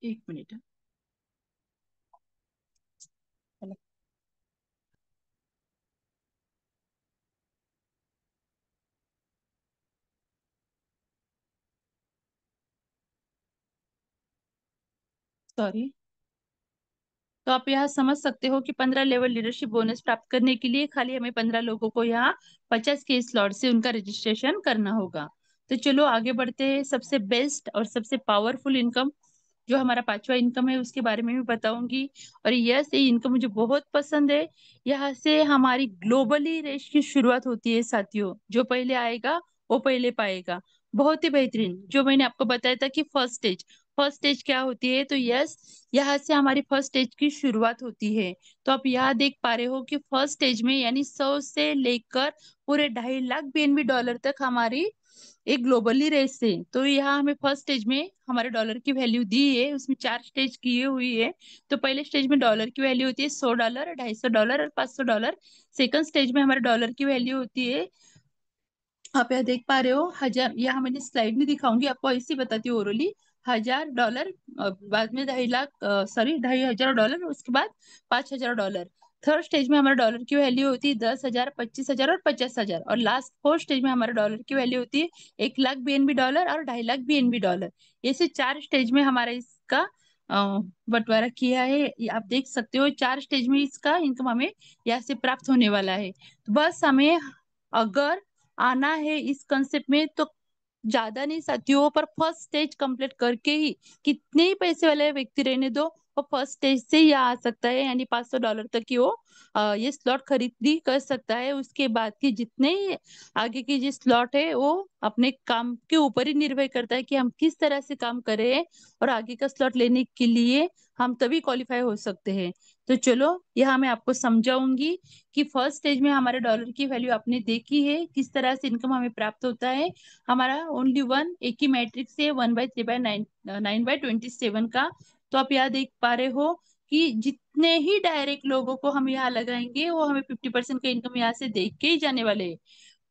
एक मिनट। सॉरी। तो आप यहाँ समझ सकते हो कि 15 लेवल लीडरशिप बोनस प्राप्त करने के लिए खाली हमें 15 लोगों को यहाँ 50 के स्लॉट से उनका रजिस्ट्रेशन करना होगा। तो चलो आगे बढ़ते हैं। सबसे बेस्ट और सबसे पावरफुल इनकम जो हमारा 5वां इनकम है उसके बारे में भी बताऊंगी। और यस, ये इनकम मुझे बहुत पसंद है। यहाँ से हमारी ग्लोबली रेस की शुरुआत होती है साथियों। जो पहले आएगा वो पहले पाएगा। बहुत ही बेहतरीन। जो मैंने आपको बताया था कि फर्स्ट स्टेज क्या होती है, तो यस, यहाँ से हमारी फर्स्ट स्टेज की शुरुआत होती है। तो आप यहाँ देख पा रहे हो कि फर्स्ट स्टेज में यानी 100 से लेकर पूरे 2.5 लाख बीएनबी डॉलर तक हमारी एक ग्लोबली रेस है। तो यहाँ हमें फर्स्ट स्टेज में हमारे डॉलर की वैल्यू दी है, उसमें 4 स्टेज किए हुई है। तो पहले स्टेज में डॉलर की वैल्यू होती है $100, $250 और $500। सेकंड स्टेज में हमारे डॉलर की वैल्यू होती है, आप यहाँ देख पा रहे हो, 1000। यहाँ मैंने स्लाइड में दिखाऊंगी आपको, ऐसे ही बताती हूँ ओरली। $1000, बाद में 2.5 लाख, सॉरी $2,500, उसके बाद $5,000। थर्ड स्टेज में हमारे डॉलर की वैल्यू होती है 10,000, 25,000 और 50,000। और लास्ट फोर्थ स्टेज में हमारे डॉलर की वैल्यू होती है 1 लाख बीएनबी डॉलर और 2.5 लाख बीएनबी डॉलर। ऐसे 4 स्टेज में हमारा इसका बंटवारा किया है। ये आप देख सकते हो 4 स्टेज में इसका इनकम हमें यहाँ से प्राप्त होने वाला है। तो बस हमें अगर आना है इस कंसेप्ट में तो ज्यादा नहीं साथियों, पर फर्स्ट स्टेज कंप्लीट करके ही, कितने ही पैसे वाले व्यक्ति रहने दो, वो फर्स्ट स्टेज से ही आ सकता है। यानी $500 तक की वो ये स्लॉट खरीदी कर सकता है। उसके बाद की जितने ही आगे की जो स्लॉट है वो अपने काम के ऊपर ही निर्भर करता है कि हम किस तरह से काम करें। और आगे का स्लॉट लेने के लिए हम तभी क्वालिफाई हो सकते हैं। तो चलो यहाँ मैं आपको समझाऊंगी कि फर्स्ट स्टेज में हमारे डॉलर की वैल्यू आपने देखी है, किस तरह से इनकम हमें प्राप्त होता है। हमारा ओनली वन एक ही मैट्रिक्स है, 1/3/9, 9/27 का। तो आप यहाँ देख पा रहे हो कि जितने ही डायरेक्ट लोगों को हम यहाँ लगाएंगे वो हमें 50% का इनकम यहाँ से देख के ही जाने वाले हैं।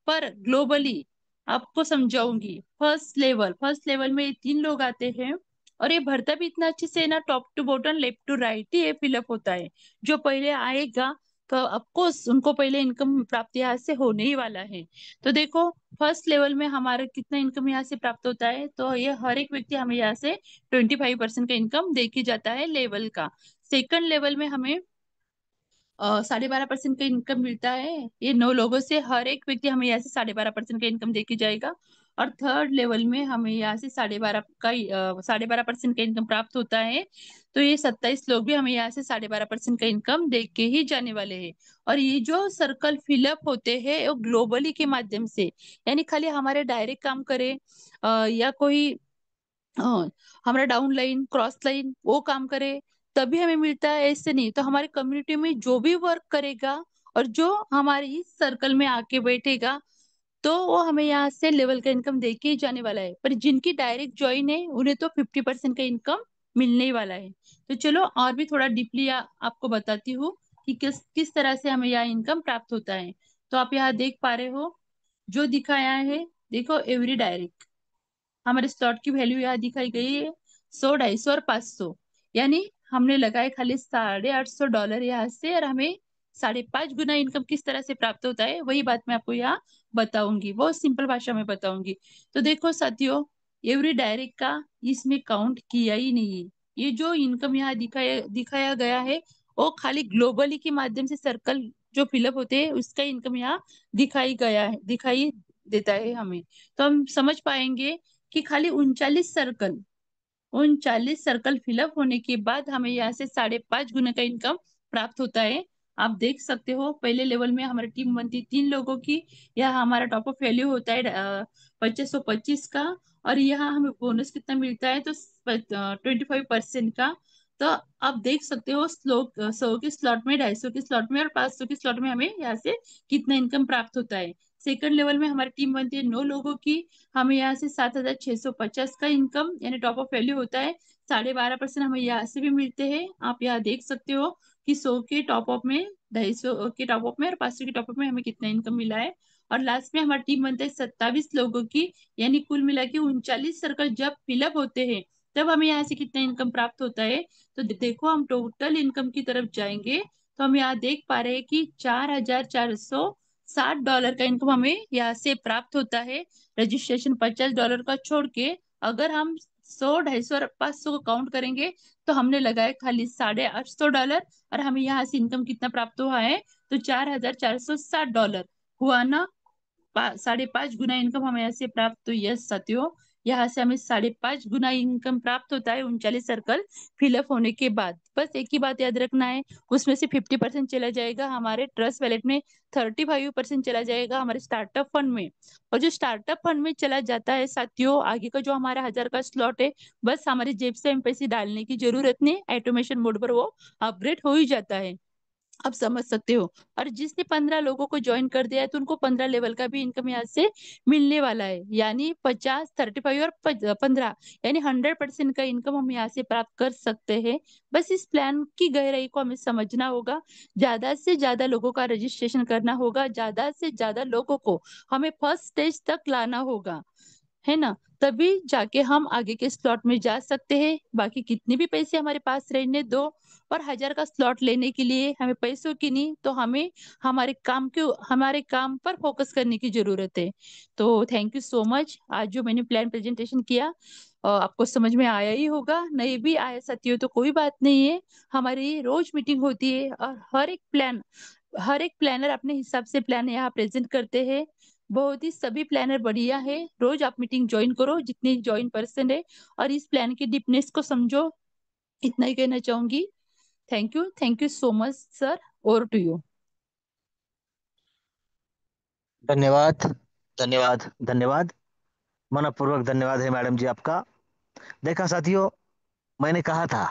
पर ग्लोबली आपको समझाऊंगी। फर्स्ट लेवल में 3 लोग आते हैं और ये भरता भी इतना अच्छे से है ना, top to bottom left to right ही ये फिलअप होता है। जो पहले आएगा तो ऑफकोर्स उनको पहले इनकम प्राप्त यहाँ से होने ही वाला है। तो देखो, फर्स्ट लेवल में हमारा कितना इनकम यहाँ से प्राप्त होता है, तो ये हर एक व्यक्ति हमें यहाँ से 25% का इनकम दे के जाता है लेवल का। सेकंड लेवल में हमें 12.5% का इनकम मिलता है। ये 9 लोगों से हर एक व्यक्ति हमें यहाँ से 12.5% का इनकम देके जाएगा। और थर्ड लेवल में हमें यहाँ से 12.5% का इनकम प्राप्त होता है। तो ये 27 लोग भी हमें यहाँ से 12.5% का इनकम दे के ही जाने वाले हैं। और ये जो सर्कल फिलअप होते हैं वो ग्लोबली के माध्यम से, यानी खाली हमारे डायरेक्ट काम करे या कोई हमारा डाउन लाइन क्रॉस लाइन वो काम करे तभी हमें मिलता है, ऐसे नहीं। तो हमारे कम्युनिटी में जो भी वर्क करेगा और जो हमारे इस सर्कल में आके बैठेगा तो वो हमें यहाँ से लेवल का इनकम दे के ही जाने वाला है। पर जिनकी डायरेक्ट ज्वाइन है उन्हें तो 50% का इनकम मिलने ही वाला है। तो चलो और भी थोड़ा डीपली आपको बताती हूँ कि किस किस तरह से हमें यहाँ इनकम प्राप्त होता है। तो आप यहाँ देख पा रहे हो जो दिखाया है, देखो एवरी डायरेक्ट हमारे स्लॉट की वैल्यू यहाँ दिखाई गई है 100, 250 और 500। यानी हमने लगाए खाली $850 यहाँ से, और हमें 5.5 गुना इनकम किस तरह से प्राप्त होता है वही बात मैं आपको यहाँ बताऊंगी, बहुत सिंपल भाषा में बताऊंगी। तो देखो साथियों, एवरी डायरेक्ट का इसमें काउंट किया ही नहीं है। ये जो इनकम यहाँ दिखाया दिखाया गया है वो खाली ग्लोबली के माध्यम से सर्कल जो फिलअप होते हैं उसका इनकम यहाँ दिखाई गया है, दिखाई देता है हमें। तो हम समझ पाएंगे कि खाली 39 सर्कल फिलअप होने के बाद हमें यहाँ से 5.5 गुना का इनकम प्राप्त होता है। आप देख सकते हो पहले लेवल में हमारी टीम बनती है 3 लोगों की। यहाँ हमारा टॉप अप वैल्यू होता है 2525 का। और यहाँ हमें बोनस कितना मिलता है तो 25% का। तो आप देख सकते हो 100 के स्लॉट में, 250 के स्लॉट में और 500 के स्लॉट में हमें यहाँ से कितना इनकम प्राप्त होता है। सेकंड लेवल में हमारी टीम बनती है 9 लोगों की। हमें यहाँ से 7,650 का इनकम यानी टॉप अप वैल्यू होता है। 12.5% हमें यहाँ से भी मिलते हैं। आप यहाँ देख सकते हो कि 100 के टॉप अप में, 250 के टॉप अप में और 500 के टॉप अप में हमें कितना इनकम मिला है। और लास्ट में हमारी टीम बनता है 27 लोगों की। यानी कुल मिला के 39 सर्कल जब फिलअप होते हैं तब हमें यहाँ से कितना इनकम प्राप्त होता है। तो देखो हम टोटल इनकम की तरफ जाएंगे तो हम यहाँ देख पा रहे हैं कि $4,460 का इनकम हमें यहाँ से प्राप्त होता है। रजिस्ट्रेशन $50 का छोड़ के अगर हम 100, 250 और 500 को काउंट करेंगे तो हमने लगाया खाली $850। और हमें यहाँ से इनकम कितना प्राप्त हुआ है तो $4,460 हुआ ना। 5.5 गुना इनकम हमें यहाँ से प्राप्त हुई। यस साथियों, यहाँ से हमें 5.5 गुना इनकम प्राप्त होता है 39 सर्कल फिलअप होने के बाद। बस एक ही बात याद रखना है, उसमें से 50% चला जाएगा हमारे ट्रस्ट वैलेट में, 35% चला जाएगा हमारे स्टार्टअप फंड में। और जो स्टार्टअप फंड में चला जाता है साथियों, आगे का जो हमारा 1,000 का स्लॉट है बस हमारी जेब से हम पैसे डालने की जरूरत नहीं, ऑटोमेशन मोड पर वो अपग्रेड हो ही जाता है। आप समझ सकते हो। और जिसने 15 लोगों को ज्वाइन कर दिया है तो उनको 15 लेवल का भी इनकम यहाँ से मिलने वाला है। यानी 50, 35 और 15 यानी 100% का इनकम हम यहाँ से प्राप्त कर सकते हैं। बस इस प्लान की गहराई को हमें समझना होगा, ज्यादा से ज्यादा लोगों का रजिस्ट्रेशन करना होगा, ज्यादा से ज्यादा लोगों को हमें फर्स्ट स्टेज तक लाना होगा, है ना। तभी जाके हम आगे के स्लॉट में जा सकते हैं। बाकी कितने भी पैसे हमारे पास रहने दो, और 1,000 का स्लॉट लेने के लिए हमें पैसों की नहीं तो हमें हमारे काम पर फोकस करने की जरूरत है। तो थैंक यू सो मच। आज जो मैंने प्लान प्रेजेंटेशन किया आपको समझ में आया ही होगा, नहीं भी आया साथियों तो कोई बात नहीं है। हमारी रोज मीटिंग होती है और हर एक प्लानर अपने हिसाब से प्लान यहाँ प्रेजेंट करते हैं। बहुत ही सभी प्लानर बढ़िया है। रोज आप मीटिंग ज्वाइन करो जितने ज्वाइन पर्सन है, और इस प्लान की डीपनेस को समझो। इतना ही कहना चाहूंगी। Thank you so much sir. Over to you. धन्यवाद, धन्यवाद, धन्यवाद। मनपूर्वक धन्यवाद है मैडम जी आपका। देखा साथियों, मैंने कहा था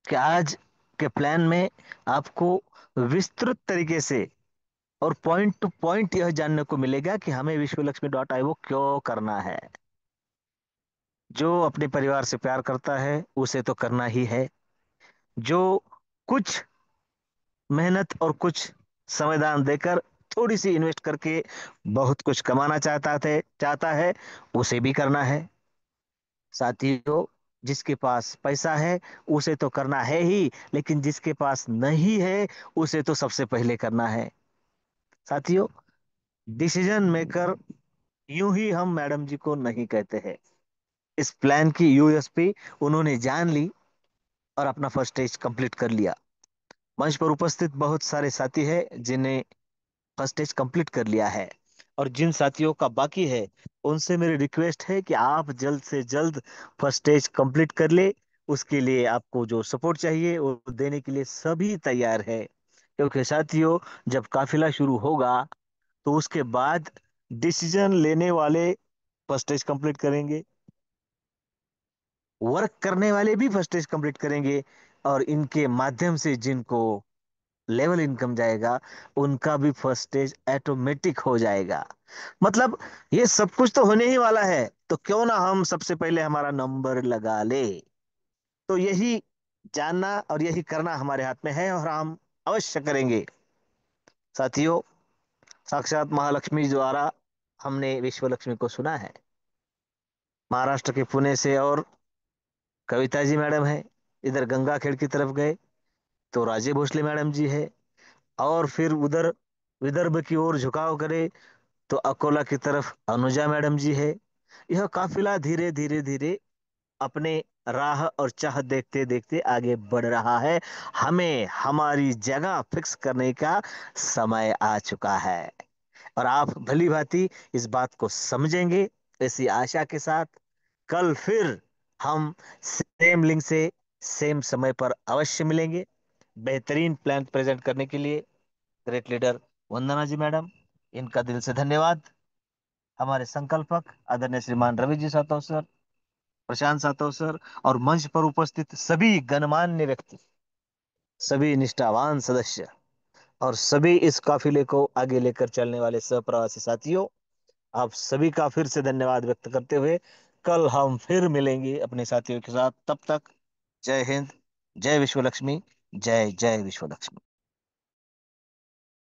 कि आज के प्लान में आपको विस्तृत तरीके से और पॉइंट टू पॉइंट यह जानने को मिलेगा कि हमें विश्वलक्ष्मी क्यों करना है। जो अपने परिवार से प्यार करता है उसे तो करना ही है। जो कुछ मेहनत और कुछ समयदान देकर, थोड़ी सी इन्वेस्ट करके बहुत कुछ कमाना चाहता है, उसे भी करना है। साथियों, जिसके पास पैसा है उसे तो करना है ही, लेकिन जिसके पास नहीं है उसे तो सबसे पहले करना है। साथियों, डिसीजन मेकर यूं ही हम मैडम जी को नहीं कहते हैं। इस प्लान की यूएसपी उन्होंने जान ली और अपना फर्स्ट स्टेज कंप्लीट कर लिया। मंच पर उपस्थित बहुत सारे साथी हैं जिन्हें फर्स्ट स्टेज कंप्लीट कर लिया है, और जिन साथियों का बाकी है उनसे मेरी रिक्वेस्ट है कि आप जल्द से जल्द फर्स्ट स्टेज कंप्लीट कर ले। उसके लिए आपको जो सपोर्ट चाहिए वो देने के लिए सभी तैयार है, क्योंकि साथियों जब काफिला शुरू होगा तो उसके बाद डिसीजन लेने वाले फर्स्ट स्टेज कंप्लीट करेंगे, वर्क करने वाले भी फर्स्ट स्टेज कंप्लीट करेंगे, और इनके माध्यम से जिनको लेवल इनकम जाएगा उनका भी फर्स्ट स्टेज ऑटोमेटिक हो जाएगा। मतलब ये सब कुछ तो होने ही वाला है, तो क्यों ना हम सबसे पहले हमारा नंबर लगा ले। तो यही जानना और यही करना हमारे हाथ में है, और हम अवश्य करेंगे। साथियों, साक्षात महालक्ष्मी द्वारा हमने विश्व लक्ष्मी को सुना है। महाराष्ट्र के पुणे से और कविता जी मैडम है, इधर गंगाखेड़ की तरफ गए तो राजे भोसले मैडम जी है, और फिर उधर विदर्भ की ओर झुकाव करे तो अकोला की तरफ अनुजा मैडम जी है। यह काफिला धीरे धीरे धीरे अपने राह और चाह देखते देखते आगे बढ़ रहा है। हमें हमारी जगह फिक्स करने का समय आ चुका है, और आप भली भांति इस बात को समझेंगे, ऐसी आशा के साथ कल फिर हम सेम लिंक से सेम समय पर अवश्य मिलेंगे, बेहतरीन प्लान प्रेजेंट करने के लिए। ग्रेट लीडर वंदना जी मैडम, इनका दिल से धन्यवाद। हमारे संकल्पक आदरणीय श्रीमान रवि जी सातव सर, प्रशांत सातव सर, और मंच पर उपस्थित सभी गणमान्य व्यक्ति, सभी निष्ठावान सदस्य, और सभी इस काफिले को आगे लेकर चलने वाले सहप्रवासी साथियों, आप सभी का फिर से धन्यवाद व्यक्त करते हुए कल हम फिर मिलेंगे अपने साथियों के साथ। तब तक जय हिंद, जय विश्व लक्ष्मी, जय जय विश्व लक्ष्मी।